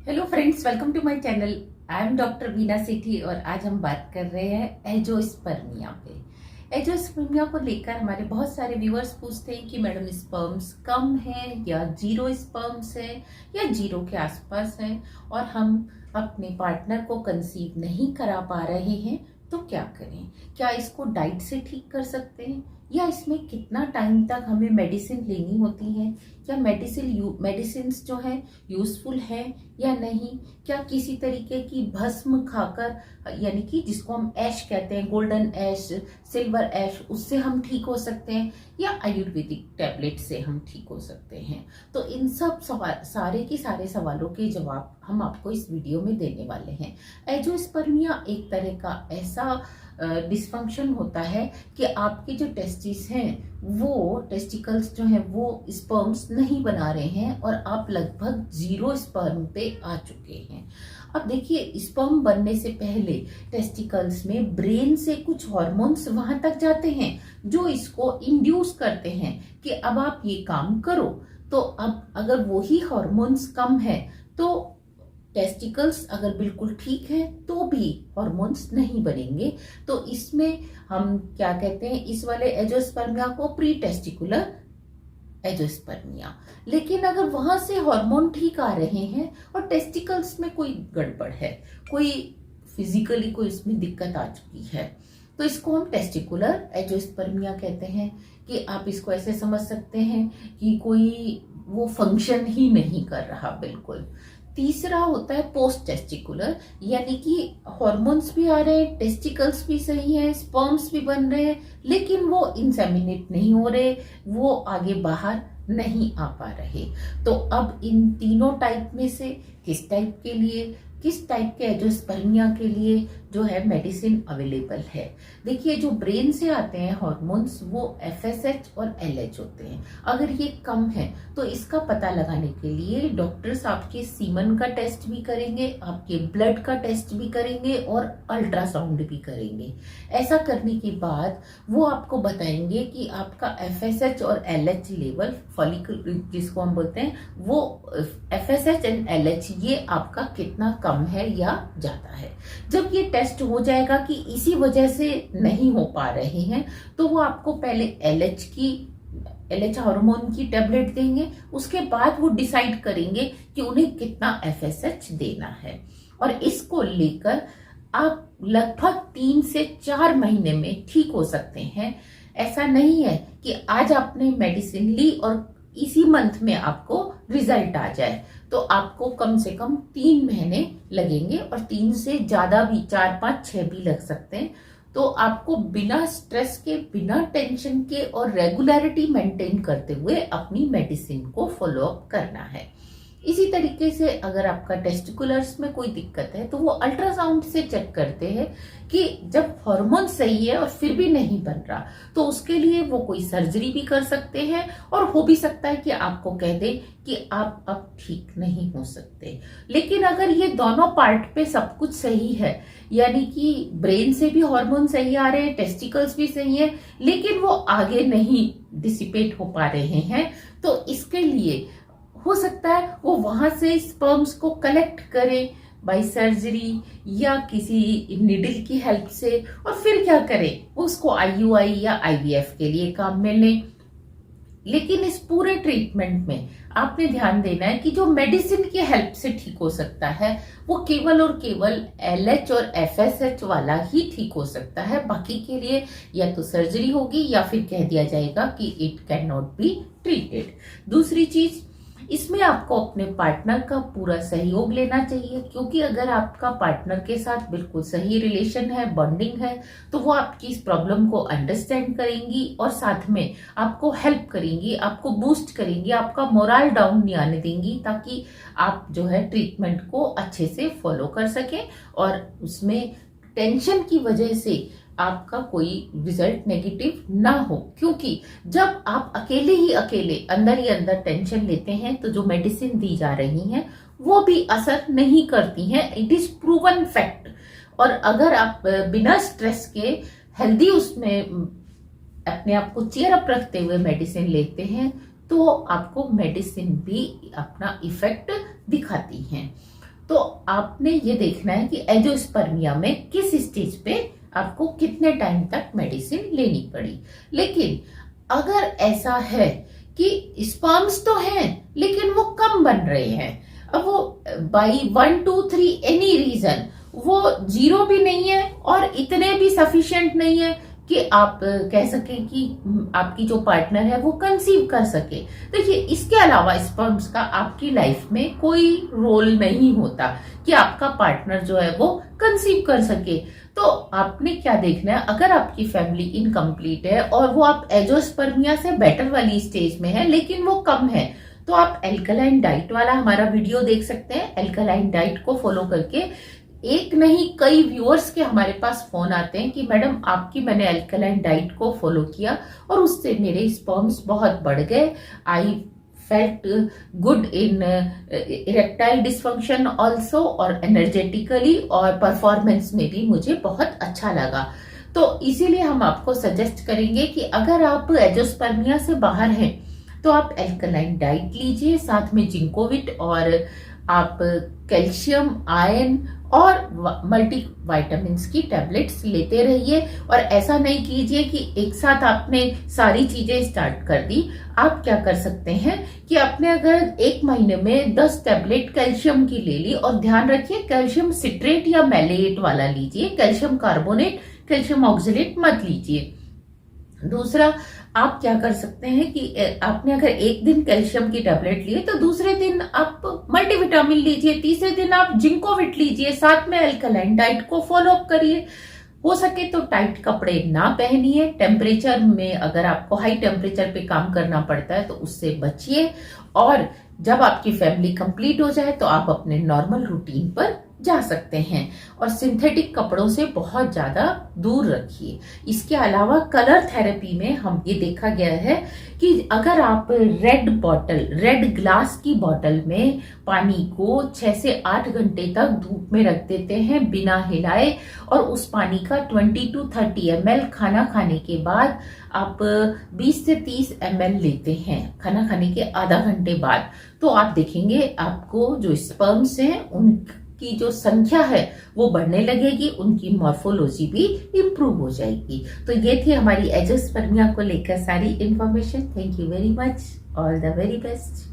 Hello friends, welcome to my channel. I am doctor Veena Sethi और आज हम बात कर रहे हैं एंजियोस्पर्मिया पे। एंजियोस्पर्मिया को लेकर हमारे बहुत सारे व्यूअर्स पूछते हैं कि मैडम स्पर्म्स कम है या जीरो स्पर्म्स है या जीरो के आसपास है और हम अपने पार्टनर को कंसीव नहीं करा पा रहे हैं, तो क्या करें? क्या इसको डाइट से ठीक कर सकते हैं या इसमें कितना टाइम तक हमें मेडिसिन लेनी होती है? क्या मेडिसिन जो है यूजफुल है या नहीं? क्या किसी तरीके की भस्म खाकर, यानी कि जिसको हम ऐश कहते हैं, गोल्डन ऐश, सिल्वर ऐश, उससे हम ठीक हो सकते हैं या आयुर्वेदिक टैबलेट से हम ठीक हो सकते हैं? तो इन सब सारे के सारे सवालों के जवाब हम आपको इस वीडियो में देने वाले हैं। एंजियोस्पर्मिया एक तरह का ऐसा डिस्फंक्शन होता है कि आपके जो टेस्टिस हैं, वो टेस्टिकल्स जो हैं वो स्पर्म्स नहीं बना रहे हैं और आप लगभग जीरो स्पर्म पे आ चुके हैं। अब देखिए, स्पर्म बनने से पहले टेस्टिकल्स में ब्रेन से कुछ हार्मोन्स वहां तक जाते हैं जो इसको इंड्यूस करते हैं कि अब आप ये काम करो। तो अब अगर वही हार्मोन्स कम है तो टेस्टिकल्स अगर बिल्कुल ठीक है तो भी हार्मोन्स नहीं बनेंगे। तो इसमें हम क्या कहते हैं, इस वाले एंजियोस्पर्मिया को प्री टेस्टिकुलर एंजियोस्पर्मिया। लेकिन अगर वहां से हार्मोन ठीक आ रहे हैं और टेस्टिकल्स में कोई गड़बड़ है, कोई फिजिकली कोई इसमें दिक्कत आ चुकी है, तो इसको हम टेस्टिकुलर एंजियोस्पर्मिया कहते हैं। कि आप इसको ऐसे समझ सकते हैं कि कोई वो फंक्शन ही नहीं कर रहा बिल्कुल। तीसरा होता है पोस्ट टेस्टिकुलर, यानी कि हॉर्मोन्स भी आ रहे हैं, टेस्टिकल्स भी सही हैं, स्पर्म्स भी बन रहे हैं, लेकिन वो इंसेमिनेट नहीं हो रहे, वो आगे बाहर नहीं आ पा रहे। तो अब इन तीनों टाइप में से किस टाइप के एंजियोस्पर्मिया के लिए जो है मेडिसिन अवेलेबल है? देखिए, जो ब्रेन से आते हैं हार्मोन्स वो एफएसएच और एलएच होते हैं। अगर ये कम है तो इसका पता लगाने के लिए डॉक्टर्स आपके सीमन का टेस्ट भी करेंगे, आपके ब्लड का टेस्ट भी करेंगे और अल्ट्रासाउंड भी करेंगे। ऐसा करने के बाद वो आपको बताएंगे कि आपका एफएसएच और एलएच लेवल, फॉलिकल जिसको हम बोलते हैं, वो एफएसएच एंड एलएच ये आपका कितना कम है या ज्यादा है। जब ये टेस्ट हो जाएगा कि इसी वजह से नहीं हो पा रहे हैं, तो वो आपको पहले एलएच हार्मोन की टेबलेट देंगे। उसके बाद वो डिसाइड करेंगे कि उन्हें कितना एफएसएच देना है और इसको लेकर आप लगभग 3 से 4 महीने में ठीक हो सकते हैं। ऐसा नहीं है कि आज आपने मेडिसिन ली और इसी मंथ में आपको रिजल्ट आ जाए। तो आपको कम से कम 3 महीने लगेंगे और 3 से ज्यादा भी, 4, 5, 6 भी लग सकते हैं। तो आपको बिना स्ट्रेस के, बिना टेंशन के और रेगुलरिटी मेंटेन करते हुए अपनी मेडिसिन को फॉलो अप करना है। इसी तरीके से अगर आपका टेस्टिकुलर्स में कोई दिक्कत है तो वो अल्ट्रासाउंड से चेक करते हैं कि जब हार्मोन सही है और फिर भी नहीं बन रहा, तो उसके लिए वो कोई सर्जरी भी कर सकते हैं और हो भी सकता है कि आपको कह दे कि आप अब ठीक नहीं हो सकते। लेकिन अगर ये दोनों पार्ट पे सब कुछ सही है, यानी कि ब्रेन से भी हार्मोन सही आ रहे हैं, टेस्टिकल्स भी सही है, लेकिन वो आगे नहीं डिसिपेट हो पा रहे हैं, तो इसके लिए हो सकता है वो वहां से स्पर्म्स को कलेक्ट करे बाय सर्जरी या किसी निडल की हेल्प से, और फिर क्या करे, उसको आईयूआई या आईवीएफ के लिए काम में लें। लेकिन इस पूरे ट्रीटमेंट में आपने ध्यान देना है कि जो मेडिसिन की हेल्प से ठीक हो सकता है वो केवल और केवल एलएच और एफएसएच वाला ही ठीक हो सकता है। बाकी के लिए या तो सर्जरी होगी या फिर कह दिया जाएगा कि it can not be treated. दूसरी चीज, इसमें आपको अपने पार्टनर का पूरा सहयोग लेना चाहिए, क्योंकि अगर आपका पार्टनर के साथ बिल्कुल सही रिलेशन है, बॉन्डिंग है, तो वो आपकी इस प्रॉब्लम को अंडरस्टैंड करेंगी और साथ में आपको हेल्प करेंगी, आपको बूस्ट करेंगी, आपका मोरल डाउन नहीं आने देंगी, ताकि आप जो है ट्रीटमेंट को अच्छे से फॉलो कर सकें और उसमें टेंशन की वजह से आपका कोई रिजल्ट नेगेटिव ना हो। क्योंकि जब आप अकेले ही अंदर टेंशन लेते हैं तो जो मेडिसिन दी जा रही हैं वो भी असर नहीं करती हैं। It is proven fact. और अगर आप बिना स्ट्रेस के हेल्दी उसमें अपने आप को चीयर अप रखते हुए मेडिसिन लेते हैं तो आपको मेडिसिन भी अपना इफेक्ट दिखाती हैं। तो आपने ये देखना है कि एंजियोस्पर्मिया में किस स्टेज पे आपको कितने टाइम तक मेडिसिन लेनी पड़ी। लेकिन अगर ऐसा है कि स्पर्म्स तो हैं लेकिन वो कम बन रहे हैं, अब वो बाई 1 2 3 एनी रीजन वो 0 भी नहीं है और इतने भी सफिशिएंट नहीं है कि आप कह सकें कि आपकी जो पार्टनर है वो कंसीव कर सके। देखिए, इसके अलावा स्पर्म्स का आपकी लाइफ में कोई रोल नहीं होता कि आपका पार्टनर जो है वो कंसीव कर सके। तो आपने क्या देखना है, अगर आपकी फैमिली इनकम्प्लीट है और वो आप एंजियोस्पर्मिया से बेटर वाली स्टेज में है लेकिन वो कम है, तो आप एल्कलाइन डाइट वाला हमारा वीडियो देख सकते हैं। एल्कलाइन डाइट को फॉलो करके एक नहीं कई व्यूअर्स के हमारे पास फोन आते हैं कि मैडम आपकी मैंने एल्कलाइन डाइट को फॉलो किया और उससे मेरे स्पर्म्स बहुत बढ़ गए, I felt good in erectile dysfunction also, और एनर्जेटिकली और परफॉर्मेंस में भी मुझे बहुत अच्छा लगा। तो इसीलिए हम आपको सजेस्ट करेंगे कि अगर आप एंजियोस्पर्मिया से बाहर हैं तो आप एल्कलाइन डाइट लीजिए, साथ में जिंकोविट और आप कैल्शियम, आयरन और मल्टी वाइटामिन्स की टैबलेट्स लेते रहिए। और ऐसा नहीं कीजिए कि एक साथ आपने सारी चीजें स्टार्ट कर दी। आप क्या कर सकते हैं कि आपने अगर एक महीने में 10 टैबलेट कैल्शियम की ले ली, और ध्यान रखिए कैल्शियम सिट्रेट या मैलेट वाला लीजिए, कैल्शियम कार्बोनेट, कैल्शियम ऑक्सलेट मत लीजिए। दूसरा, आप क्या कर सकते हैं कि आपने अगर एक दिन कैल्शियम की टैबलेट लिए तो दूसरे दिन आप मल्टीविटामिन लीजिए, तीसरे दिन आप जिंकोविट लीजिए, साथ में अल्कलाइन डाइट को फॉलो अप करिए। हो सके तो टाइट कपड़े ना पहनिए, टेम्परेचर में अगर आपको हाई टेम्परेचर पे काम करना पड़ता है तो उससे बचिए, और जब आपकी फैमिली कंप्लीट हो जाए तो आप अपने नॉर्मल रूटीन पर जा सकते हैं। और सिंथेटिक कपड़ों से बहुत ज्यादा दूर रखिए। इसके अलावा कलर थेरेपी में हम ये देखा गया है कि अगर आप रेड ग्लास की बॉटल में पानी को 6 से 8 घंटे तक धूप में रख देते हैं बिना हिलाए, और उस पानी का 20 to 30 ml खाना खाने के बाद आप 20 से 30 ml लेते हैं खाना खाने के आधा घंटे बाद, तो आप देखेंगे आपको जो स्पर्म्स हैं उनकी जो संख्या है वो बढ़ने लगेगी, उनकी मॉर्फोलॉजी भी इम्प्रूव हो जाएगी। तो ये थी हमारी एंजियोस्पर्मिया को लेकर सारी information. Thank you very much, all the very best.